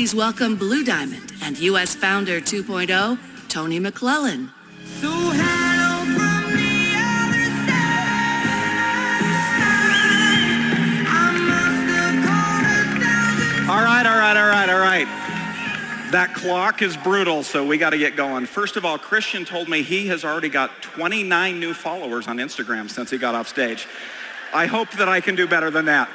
Please welcome Blue Diamond and U.S. Founder 2.0, Tony McClellan. So hello from the other side. I must have called 1,000. All right. That clock is brutal, so we got to get going. First of all, Christian told me he has already got 29 new followers on Instagram since he got off stage. I hope that I can do better than that.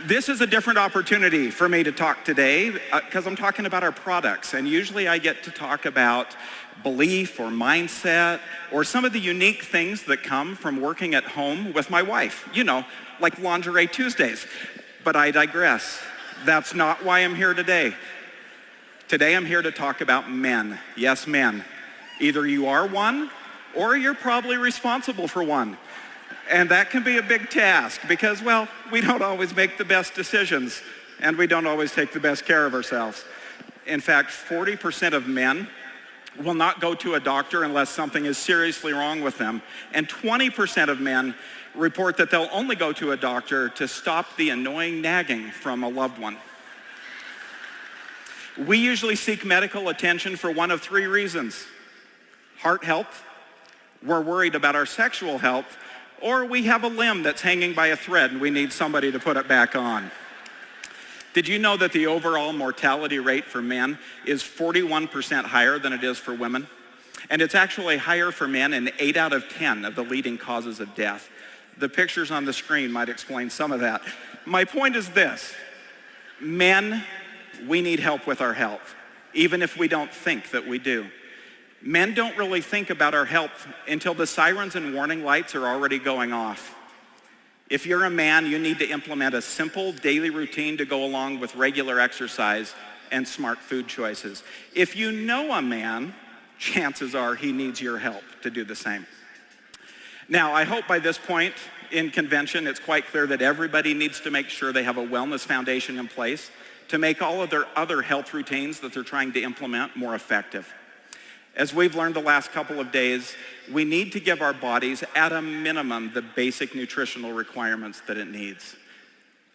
This is a different opportunity for me to talk today because I'm talking about our products, and usually I get to talk about belief or mindset or some of the unique things that come from working at home with my wife, like Lingerie Tuesdays. But I digress. That's not why I'm here today. Today I'm here to talk about men. Yes, men. Either you are one or you're probably responsible for one. And that can be a big task because, well, we don't always make the best decisions and we don't always take the best care of ourselves. In fact, 40% of men will not go to a doctor unless something is seriously wrong with them. And 20% of men report that they'll only go to a doctor to stop the annoying nagging from a loved one. We usually seek medical attention for one of three reasons: heart health, we're worried about our sexual health, or we have a limb that's hanging by a thread and we need somebody to put it back on. Did you know that the overall mortality rate for men is 41% higher than it is for women? And it's actually higher for men in 8 out of 10 of the leading causes of death. The pictures on the screen might explain some of that. My point is this: men, we need help with our health, even if we don't think that we do. Men don't really think about our health until the sirens and warning lights are already going off. If you're a man, you need to implement a simple daily routine to go along with regular exercise and smart food choices. If you know a man, chances are he needs your help to do the same. Now, I hope by this point in convention, it's quite clear that everybody needs to make sure they have a wellness foundation in place to make all of their other health routines that they're trying to implement more effective. As we've learned the last couple of days, we need to give our bodies, at a minimum, the basic nutritional requirements that it needs.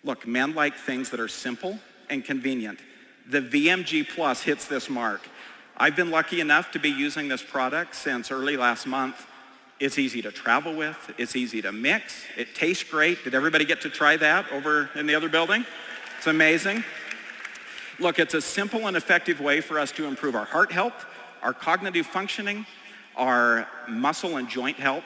Look, men like things that are simple and convenient. The VMG Plus hits this mark. I've been lucky enough to be using this product since early last month. It's easy to travel with, it's easy to mix, it tastes great. Did everybody get to try that over in the other building? It's amazing. Look, it's a simple and effective way for us to improve our heart health, our cognitive functioning, our muscle and joint health.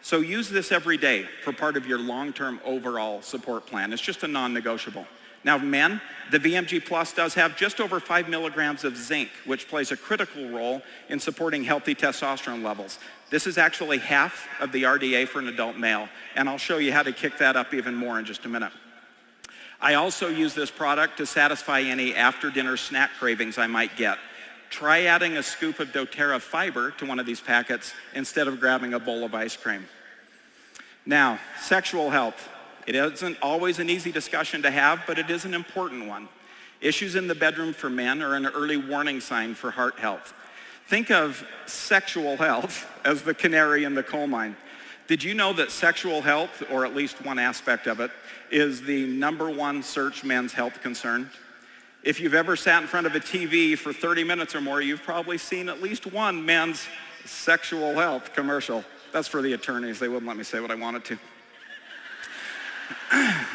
So use this every day for part of your long-term overall support plan. It's just a non-negotiable. Now, men, the VMG Plus does have just over 5 milligrams of zinc, which plays a critical role in supporting healthy testosterone levels. This is actually half of the RDA for an adult male, and I'll show you how to kick that up even more in just a minute. I also use this product to satisfy any after-dinner snack cravings I might get. Try adding a scoop of doTERRA fiber to one of these packets instead of grabbing a bowl of ice cream. Now, sexual health. It isn't always an easy discussion to have, but it is an important one. Issues in the bedroom for men are an early warning sign for heart health. Think of sexual health as the canary in the coal mine. Did you know that sexual health, or at least one aspect of it, is the #1 search men's health concern? If you've ever sat in front of a TV for 30 minutes or more, you've probably seen at least one men's sexual health commercial. That's for the attorneys. They wouldn't let me say what I wanted to.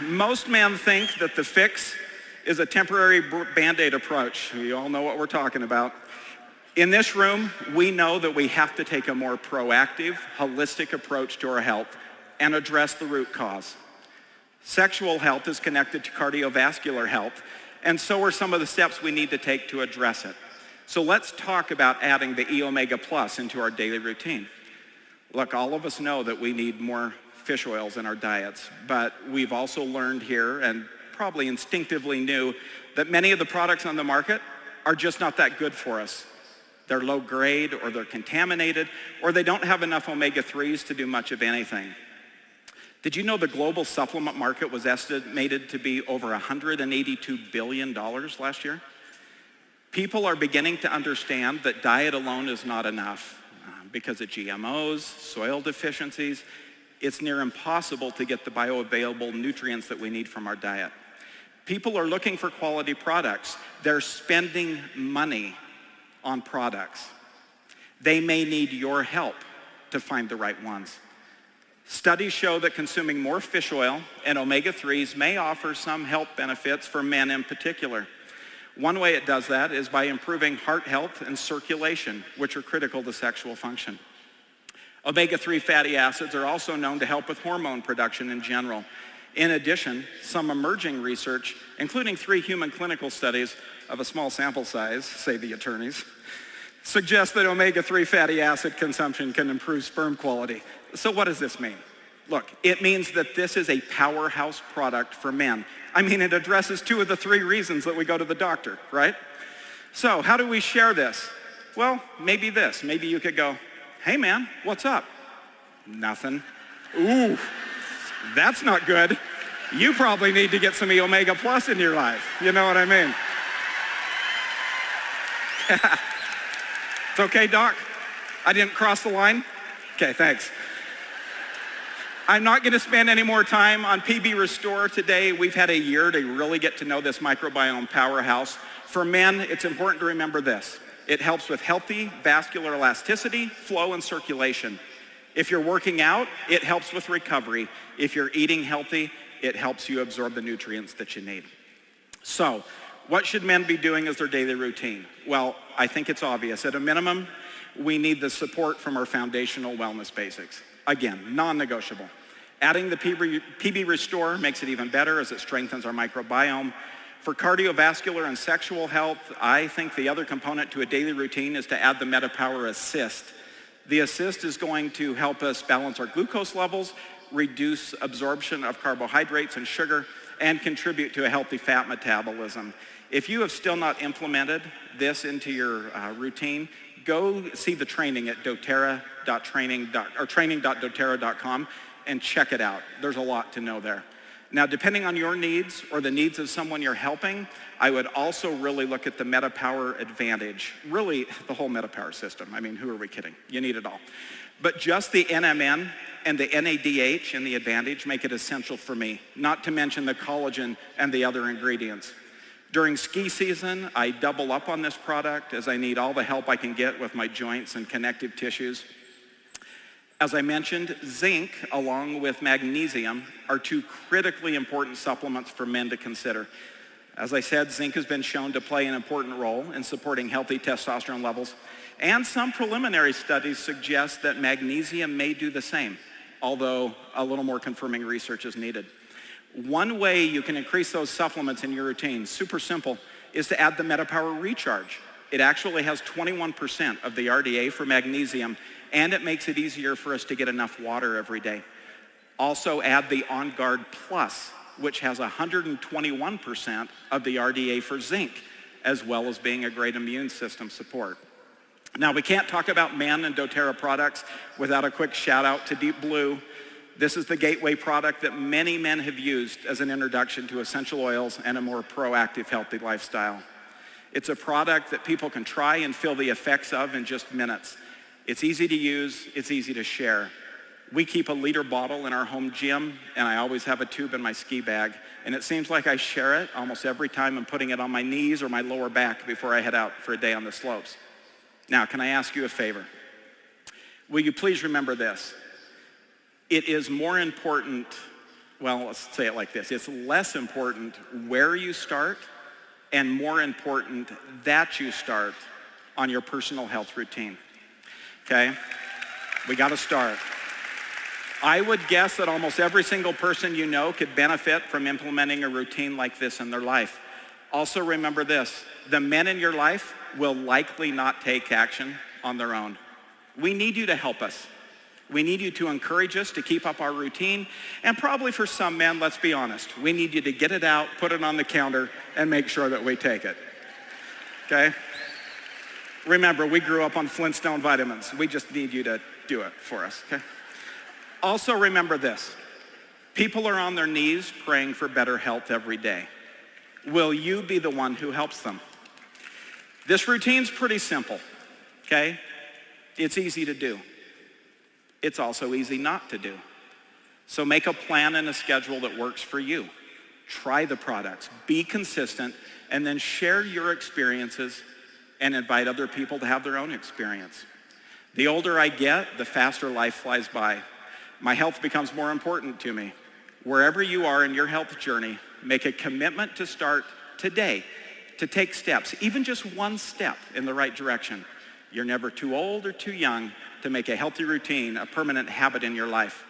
Most men think that the fix is a temporary Band-Aid approach. You all know what we're talking about. In this room, we know that we have to take a more proactive, holistic approach to our health and address the root cause. Sexual health is connected to cardiovascular health, and so are some of the steps we need to take to address it. So let's talk about adding the E-Omega Plus into our daily routine. Look, all of us know that we need more fish oils in our diets, but we've also learned here, and probably instinctively knew, that many of the products on the market are just not that good for us. They're low grade, or they're contaminated, or they don't have enough omega-3s to do much of anything. Did you know the global supplement market was estimated to be over $182 billion last year? People are beginning to understand that diet alone is not enough. Because of GMOs, soil deficiencies, it's near impossible to get the bioavailable nutrients that we need from our diet. People are looking for quality products. They're spending money on products. They may need your help to find the right ones. Studies show that consuming more fish oil and omega-3s may offer some health benefits for men in particular. One way it does that is by improving heart health and circulation, which are critical to sexual function. Omega-3 fatty acids are also known to help with hormone production in general. In addition, some emerging research, including 3 human clinical studies of a small sample size, say the attorneys, suggests that omega-3 fatty acid consumption can improve sperm quality. So what does this mean? Look, it means that this is a powerhouse product for men. I mean, it addresses 2 of the 3 reasons that we go to the doctor, right? So how do we share this? Well, maybe this. Maybe you could go, hey man, what's up? Nothing. Ooh, that's not good. You probably need to get some Omega Plus in your life. You know what I mean? It's okay, Doc? I didn't cross the line? Okay, thanks. I'm not going to spend any more time on PB Restore today. We've had a year to really get to know this microbiome powerhouse. For men, it's important to remember this. It helps with healthy vascular elasticity, flow, and circulation. If you're working out, it helps with recovery. If you're eating healthy, it helps you absorb the nutrients that you need. So, what should men be doing as their daily routine? Well, I think it's obvious. At a minimum, we need the support from our foundational wellness basics. Again, non-negotiable. Adding the PB Restore makes it even better as it strengthens our microbiome. For cardiovascular and sexual health, I think the other component to a daily routine is to add the MetaPower Assist. The Assist is going to help us balance our glucose levels, reduce absorption of carbohydrates and sugar, and contribute to a healthy fat metabolism. If you have still not implemented this into your routine, go see the training at training.doTERRA.com and check it out. There's a lot to know there. Now, depending on your needs or the needs of someone you're helping, I would also really look at the MetaPower Advantage. Really, the whole MetaPower system. I mean, who are we kidding? You need it all. But just the NMN and the NADH and the Advantage make it essential for me, not to mention the collagen and the other ingredients. During ski season, I double up on this product as I need all the help I can get with my joints and connective tissues. As I mentioned, zinc, along with magnesium, are 2 critically important supplements for men to consider. As I said, zinc has been shown to play an important role in supporting healthy testosterone levels, and some preliminary studies suggest that magnesium may do the same, although a little more confirming research is needed. One way you can increase those supplements in your routine, super simple, is to add the MetaPower Recharge. It actually has 21% of the RDA for magnesium, and it makes it easier for us to get enough water every day. Also add the On Guard Plus, which has 121% of the RDA for zinc, as well as being a great immune system support. Now, we can't talk about men and doTERRA products without a quick shout out to Deep Blue. This is the gateway product that many men have used as an introduction to essential oils and a more proactive, healthy lifestyle. It's a product that people can try and feel the effects of in just minutes. It's easy to use, it's easy to share. We keep a liter bottle in our home gym, and I always have a tube in my ski bag, and it seems like I share it almost every time I'm putting it on my knees or my lower back before I head out for a day on the slopes. Now, can I ask you a favor? Will you please remember this? It is more important, well, let's say it like this. It's less important where you start and more important that you start on your personal health routine. Okay? We got to start. I would guess that almost every single person you know could benefit from implementing a routine like this in their life. Also remember this, the men in your life will likely not take action on their own. We need you to help us. We need you to encourage us to keep up our routine. And probably for some men, let's be honest, we need you to get it out, put it on the counter, and make sure that we take it. Okay? Remember, we grew up on Flintstone vitamins. We just need you to do it for us, okay? Also remember this, people are on their knees praying for better health every day. Will you be the one who helps them? This routine's pretty simple, okay? It's easy to do. It's also easy not to do. So make a plan and a schedule that works for you. Try the products, be consistent, and then share your experiences and invite other people to have their own experience. The older I get, the faster life flies by. My health becomes more important to me. Wherever you are in your health journey, make a commitment to start today, to take steps, even just one step in the right direction. You're never too old or too young to make a healthy routine a permanent habit in your life.